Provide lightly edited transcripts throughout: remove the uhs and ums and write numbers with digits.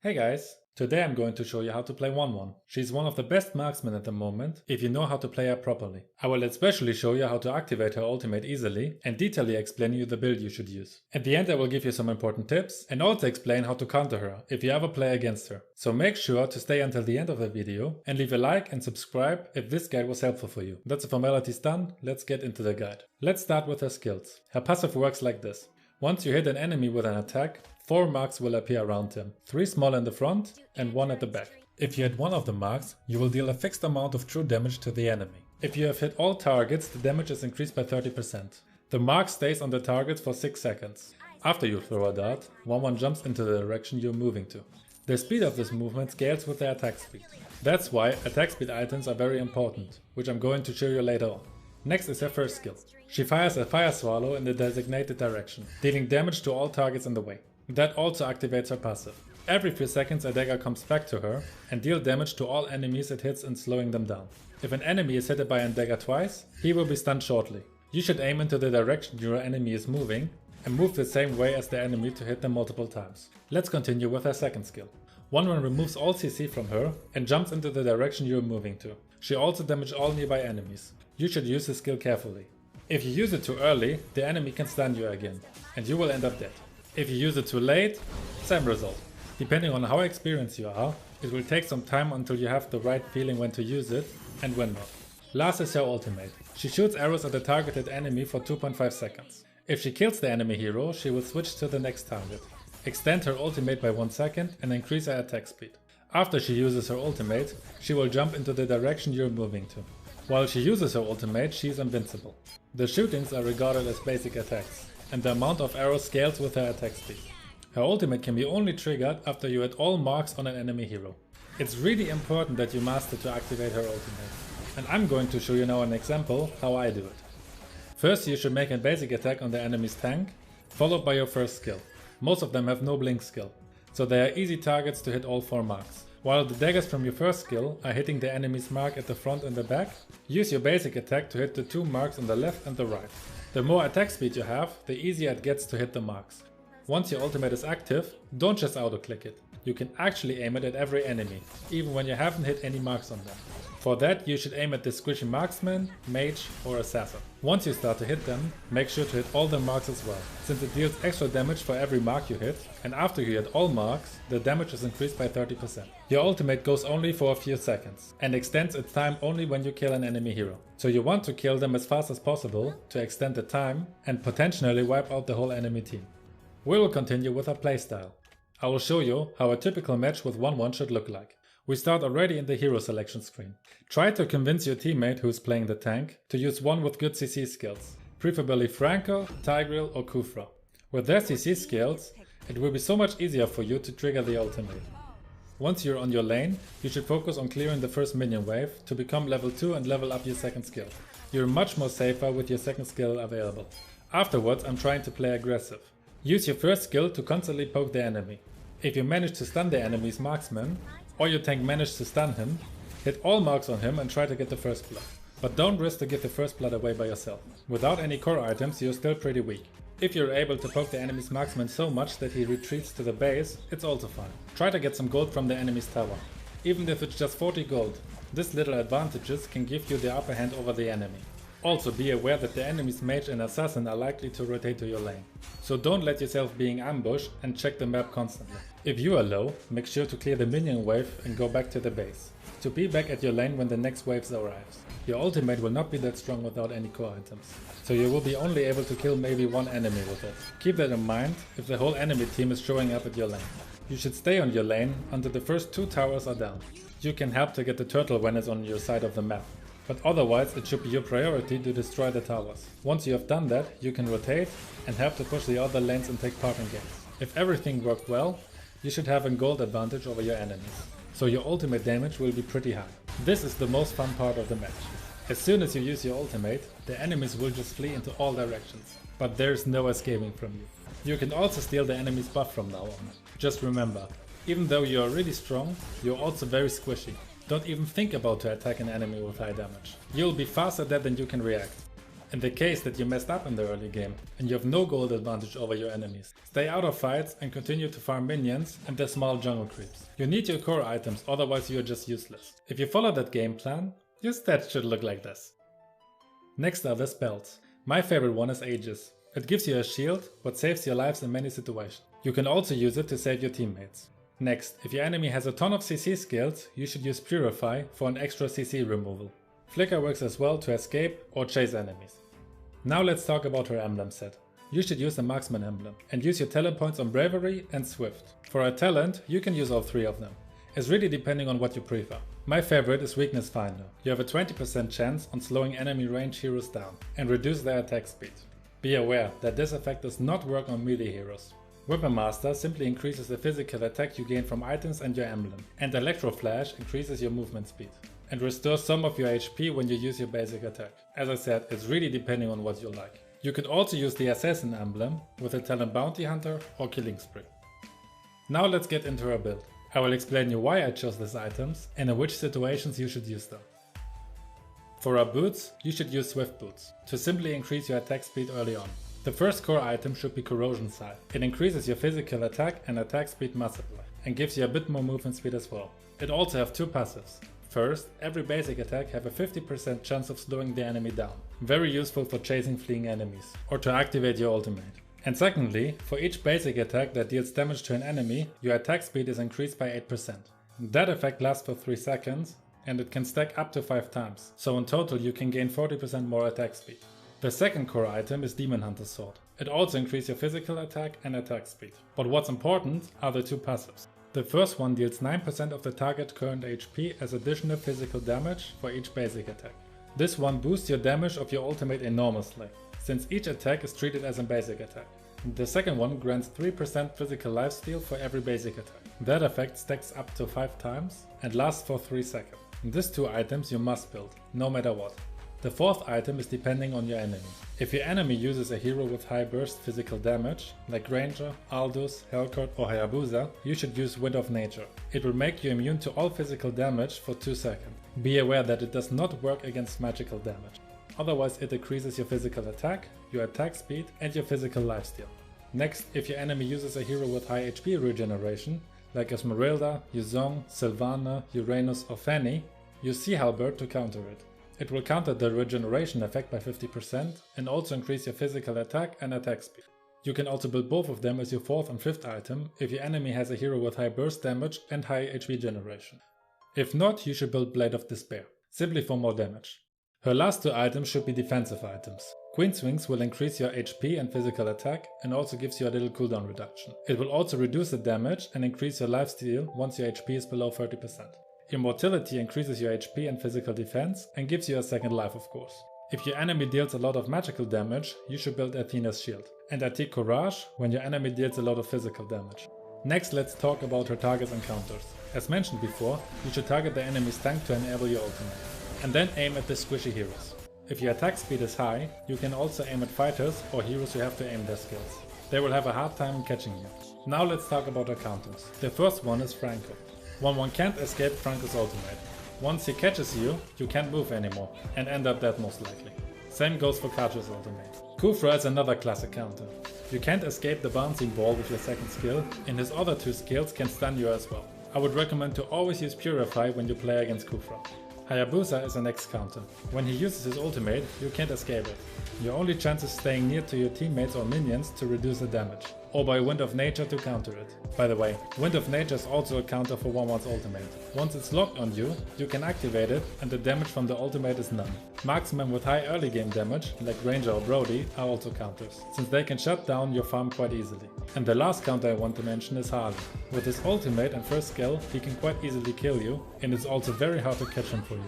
Hey guys, today I'm going to show you how to play WANWAN. She's one of the best marksmen at the moment if you know how to play her properly. I will especially show you how to activate her ultimate easily and detailedly explain you the build you should use. At the end I will give you some important tips and also explain how to counter her if you ever play against her. So make sure to stay until the end of the video and leave a like and subscribe if this guide was helpful for you. That's the formalities done, let's get into the guide. Let's start with her skills. Her passive works like this. Once you hit an enemy with an attack, 4 marks will appear around him, 3 small in the front and 1 at the back. If you hit one of the marks, you will deal a fixed amount of true damage to the enemy. If you have hit all targets, the damage is increased by 30%. The mark stays on the target for 6 seconds. After you throw a dart, WANWAN jumps into the direction you're moving to. The speed of this movement scales with the attack speed. That's why attack speed items are very important, which I'm going to show you later on. Next is her first skill. She fires a fire swallow in the designated direction, dealing damage to all targets in the way. That also activates her passive. Every few seconds a dagger comes back to her and deals damage to all enemies it hits and slowing them down. If an enemy is hit by a dagger twice, he will be stunned shortly. You should aim into the direction your enemy is moving and move the same way as the enemy to hit them multiple times. Let's continue with her second skill. WANWAN removes all CC from her and jumps into the direction you're moving to. She also damages all nearby enemies. You should use this skill carefully. If you use it too early, the enemy can stun you again, and you will end up dead. If you use it too late, same result. Depending on how experienced you are, it will take some time until you have the right feeling when to use it and when not. Last is her ultimate. She shoots arrows at the targeted enemy for 2.5 seconds. If she kills the enemy hero, she will switch to the next target, extend her ultimate by 1 second and increase her attack speed. After she uses her ultimate, she will jump into the direction you're moving to. While she uses her ultimate, she is invincible. The shootings are regarded as basic attacks, and the amount of arrows scales with her attack speed. Her ultimate can be only triggered after you hit all marks on an enemy hero. It's really important that you master to activate her ultimate, and I'm going to show you now an example how I do it. First you should make a basic attack on the enemy's tank, followed by your first skill. Most of them have no blink skill, so they are easy targets to hit all 4 marks. While the daggers from your first skill are hitting the enemy's mark at the front and the back, use your basic attack to hit the 2 marks on the left and the right. The more attack speed you have, the easier it gets to hit the marks. Once your ultimate is active, don't just auto-click it. You can actually aim it at every enemy, even when you haven't hit any marks on them. For that, you should aim at the squishy marksman, mage or assassin. Once you start to hit them, make sure to hit all the marks as well, since it deals extra damage for every mark you hit, and after you hit all marks, the damage is increased by 30%. Your ultimate goes only for a few seconds, and extends its time only when you kill an enemy hero. So you want to kill them as fast as possible to extend the time and potentially wipe out the whole enemy team. We will continue with our playstyle. I will show you how a typical match with WANWAN should look like. We start already in the hero selection screen. Try to convince your teammate who is playing the tank to use one with good CC skills, preferably Franco, Tigreal or Kufra. With their CC skills, it will be so much easier for you to trigger the ultimate. Once you're on your lane, you should focus on clearing the first minion wave to become level 2 and level up your second skill. You're much more safer with your second skill available. Afterwards, I'm trying to play aggressive. Use your first skill to constantly poke the enemy. If you manage to stun the enemy's marksman, or your tank managed to stun him, hit all marks on him and try to get the first blood. But don't risk to give the first blood away by yourself. Without any core items, you're still pretty weak. If you're able to poke the enemy's marksman so much that he retreats to the base, it's also fine. Try to get some gold from the enemy's tower. Even if it's just 40 gold, this little advantages can give you the upper hand over the enemy. Also be aware that the enemy's mage and assassin are likely to rotate to your lane. So don't let yourself being ambushed and check the map constantly. If you are low, make sure to clear the minion wave and go back to the base, to be back at your lane when the next wave arrives. Your ultimate will not be that strong without any core items, so you will be only able to kill maybe 1 enemy with it. Keep that in mind if the whole enemy team is showing up at your lane. You should stay on your lane until the first 2 towers are down. You can help to get the turtle when it's on your side of the map, but otherwise it should be your priority to destroy the towers. Once you have done that, you can rotate and help to push the other lanes and take part in games. If everything worked well, you should have a gold advantage over your enemies, so your ultimate damage will be pretty high. This is the most fun part of the match. As soon as you use your ultimate, the enemies will just flee into all directions, but there is no escaping from you. You can also steal the enemy's buff from now on. Just remember, even though you are really strong, you're also very squishy. Don't even think about to attack an enemy with high damage. You'll be faster dead than you can react. In the case that you messed up in the early game and you have no gold advantage over your enemies, stay out of fights and continue to farm minions and the small jungle creeps. You need your core items, otherwise you are just useless. If you follow that game plan, your stats should look like this. Next are the spells. My favorite one is Aegis. It gives you a shield, but saves your lives in many situations. You can also use it to save your teammates. Next, if your enemy has a ton of CC skills, you should use Purify for an extra CC removal. Flicker works as well to escape or chase enemies. Now let's talk about her emblem set. You should use the marksman emblem and use your talent points on bravery and swift. For a talent, you can use all three of them. It's really depending on what you prefer. My favorite is weakness finder. You have a 20% chance on slowing enemy range heroes down and reduce their attack speed. Be aware that this effect does not work on melee heroes. Weapon Master simply increases the physical attack you gain from items and your emblem, and Electro Flash increases your movement speed and restores some of your HP when you use your basic attack. As I said, it's really depending on what you like. You could also use the Assassin emblem with the talent Bounty Hunter or Killing Spree. Now let's get into her build. I will explain you why I chose these items and in which situations you should use them. For our boots, you should use Swift Boots to simply increase your attack speed early on. The first core item should be Corrosion Scythe. It increases your physical attack and attack speed massively and gives you a bit more movement speed as well. It also has two passives. First, every basic attack have a 50% chance of slowing the enemy down. Very useful for chasing fleeing enemies or to activate your ultimate. And secondly, for each basic attack that deals damage to an enemy, your attack speed is increased by 8%. That effect lasts for 3 seconds and it can stack up to 5 times, so in total you can gain 40% more attack speed. The second core item is Demon Hunter's Sword. It also increases your physical attack and attack speed. But what's important are the two passives. The first one deals 9% of the target current HP as additional physical damage for each basic attack. This one boosts your damage of your ultimate enormously, since each attack is treated as a basic attack. The second one grants 3% physical lifesteal for every basic attack. That effect stacks up to 5 times and lasts for 3 seconds. These two items you must build, no matter what. The fourth item is depending on your enemy. If your enemy uses a hero with high burst physical damage, like Ranger, Aldous, Hellcat or Hayabusa, you should use Wind of Nature. It will make you immune to all physical damage for 2 seconds. Be aware that it does not work against magical damage. Otherwise it decreases your physical attack, your attack speed and your physical lifesteal. Next, if your enemy uses a hero with high HP regeneration, like Esmeralda, Yuzong, Sylvana, Uranus or Fanny, use Sea Halberd to counter it. It will counter the regeneration effect by 50% and also increase your physical attack and attack speed. You can also build both of them as your 4th and 5th item if your enemy has a hero with high burst damage and high HP generation. If not, you should build Blade of Despair, simply for more damage. Her last 2 items should be defensive items. Queen's Wings will increase your HP and physical attack and also gives you a little cooldown reduction. It will also reduce the damage and increase your lifesteal once your HP is below 30%. Immortality increases your HP and physical defense and gives you a second life of course. If your enemy deals a lot of magical damage, you should build Athena's Shield and Atik Courage when your enemy deals a lot of physical damage. Next, let's talk about her targets and counters. As mentioned before, you should target the enemy's tank to enable your ultimate, and then aim at the squishy heroes. If your attack speed is high, you can also aim at fighters or heroes who have to aim their skills. They will have a hard time catching you. Now let's talk about her counters. The first one is Franco. WANWAN can't escape Franco's ultimate. Once he catches you, you can't move anymore and end up dead most likely. Same goes for Kaju's ultimate. Khufra is another classic counter. You can't escape the bouncing ball with your second skill and his other 2 skills can stun you as well. I would recommend to always use Purify when you play against Khufra. Hayabusa is the next counter. When he uses his ultimate, you can't escape it. Your only chance is staying near to your teammates or minions to reduce the damage, or by Wind of Nature to counter it. By the way, Wind of Nature is also a counter for WANWAN's ultimate. Once it's locked on you, you can activate it and the damage from the ultimate is none. Marksmen with high early game damage, like Ranger or Brody, are also counters, since they can shut down your farm quite easily. And the last counter I want to mention is Harley. With his ultimate and first skill, he can quite easily kill you, and it's also very hard to catch him for you.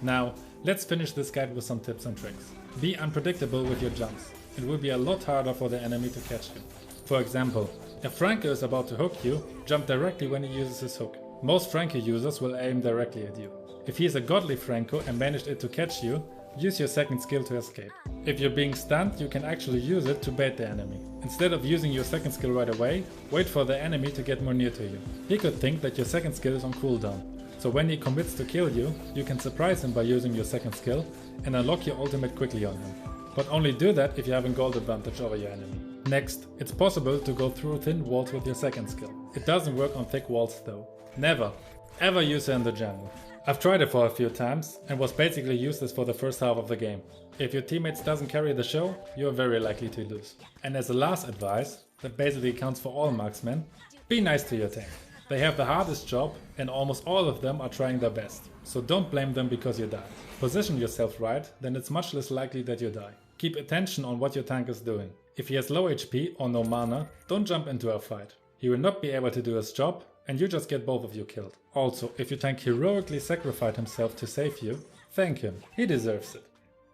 Now, let's finish this guide with some tips and tricks. Be unpredictable with your jumps. It will be a lot harder for the enemy to catch you. For example, if Franco is about to hook you, jump directly when he uses his hook. Most Franco users will aim directly at you. If he is a godly Franco and managed it to catch you, use your second skill to escape. If you're being stunned, you can actually use it to bait the enemy. Instead of using your second skill right away, wait for the enemy to get more near to you. He could think that your second skill is on cooldown. so when he commits to kill you, you can surprise him by using your second skill and unlock your ultimate quickly on him. But only do that if you have a gold advantage over your enemy. Next, it's possible to go through thin walls with your second skill. It doesn't work on thick walls though. Never, ever use it in the jungle. I've tried it for a few times and was basically useless for the first half of the game. If your teammates doesn't carry the show, you're very likely to lose. And as a last advice, that basically counts for all marksmen, be nice to your tank. They have the hardest job and almost all of them are trying their best. So don't blame them because you died. Position yourself right, then it's much less likely that you die. Keep attention on what your tank is doing. If he has low HP or no mana, don't jump into a fight. He will not be able to do his job and you just get both of you killed. Also, if your tank heroically sacrificed himself to save you, thank him, he deserves it.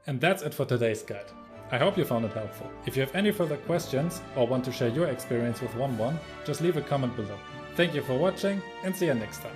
And that's it for today's guide. I hope you found it helpful. If you have any further questions or want to share your experience with WANWAN, just leave a comment below. Thank you for watching and see you next time.